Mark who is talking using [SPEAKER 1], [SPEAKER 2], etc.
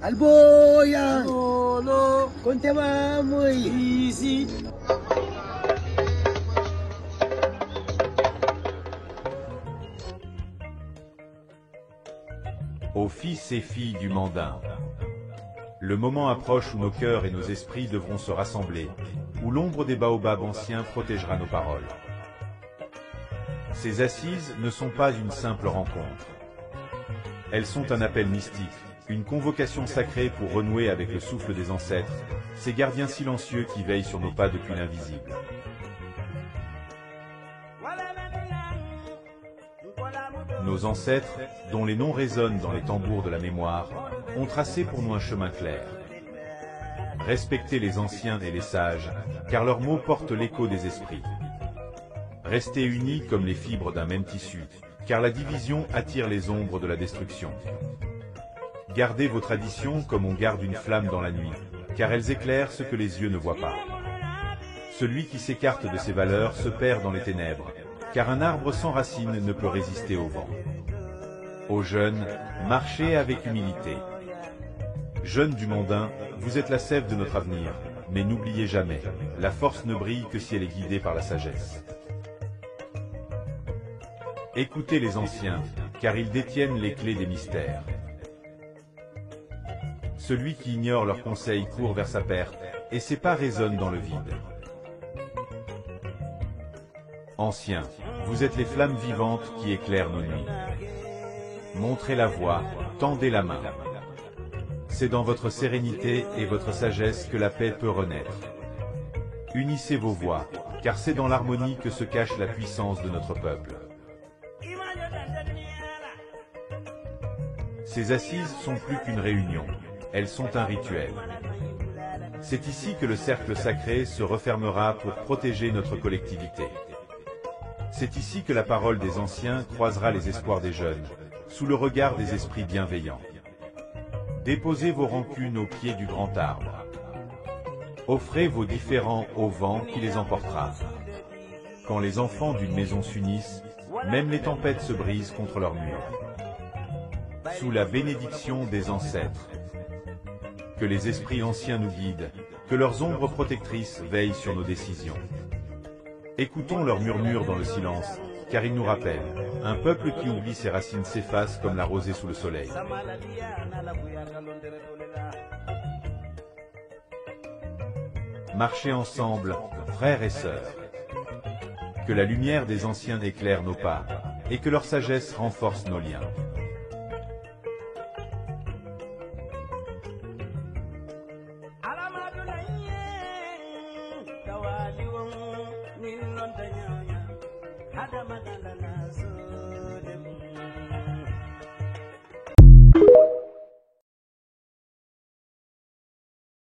[SPEAKER 1] Alboya,
[SPEAKER 2] Lolo,
[SPEAKER 1] kontema muy.
[SPEAKER 2] easy.
[SPEAKER 3] Aux fils et filles du Mandain. Le moment approche où nos cœurs et nos esprits devront se rassembler, où l'ombre des baobabs anciens protégera nos paroles. Ces assises ne sont pas une simple rencontre. Elles sont un appel mystique, une convocation sacrée pour renouer avec le souffle des ancêtres, ces gardiens silencieux qui veillent sur nos pas depuis l'invisible. Nos ancêtres, dont les noms résonnent dans les tambours de la mémoire, ont tracé pour nous un chemin clair. Respectez les anciens et les sages, car leurs mots portent l'écho des esprits. Restez unis comme les fibres d'un même tissu, car la division attire les ombres de la destruction. Gardez vos traditions comme on garde une flamme dans la nuit, car elles éclairent ce que les yeux ne voient pas. Celui qui s'écarte de ses valeurs se perd dans les ténèbres, car un arbre sans racines ne peut résister au vent. Aux jeunes, marchez avec humilité. Jeunes du Mandain, vous êtes la sève de notre avenir, mais n'oubliez jamais, la force ne brille que si elle est guidée par la sagesse. Écoutez les anciens, car ils détiennent les clés des mystères. Celui qui ignore leurs conseils court vers sa perte, et ses pas résonnent dans le vide. Anciens, vous êtes les flammes vivantes qui éclairent nos nuits. Montrez la voie, tendez la main. C'est dans votre sérénité et votre sagesse que la paix peut renaître. Unissez vos voix, car c'est dans l'harmonie que se cache la puissance de notre peuple. Ces assises sont plus qu'une réunion, elles sont un rituel. C'est ici que le cercle sacré se refermera pour protéger notre collectivité. C'est ici que la parole des anciens croisera les espoirs des jeunes, sous le regard des esprits bienveillants. Déposez vos rancunes au pied du grand arbre. Offrez vos différends au vent qui les emportera. Quand les enfants d'une maison s'unissent, même les tempêtes se brisent contre leurs murs. Sous la bénédiction des ancêtres. Que les esprits anciens nous guident, que leurs ombres protectrices veillent sur nos décisions. Écoutons leurs murmures dans le silence, car ils nous rappellent, un peuple qui oublie ses racines s'efface comme la rosée sous le soleil. Marchez ensemble, frères et sœurs. Que la lumière des anciens éclaire nos pas, et que leur sagesse renforce nos liens.
[SPEAKER 2] Adama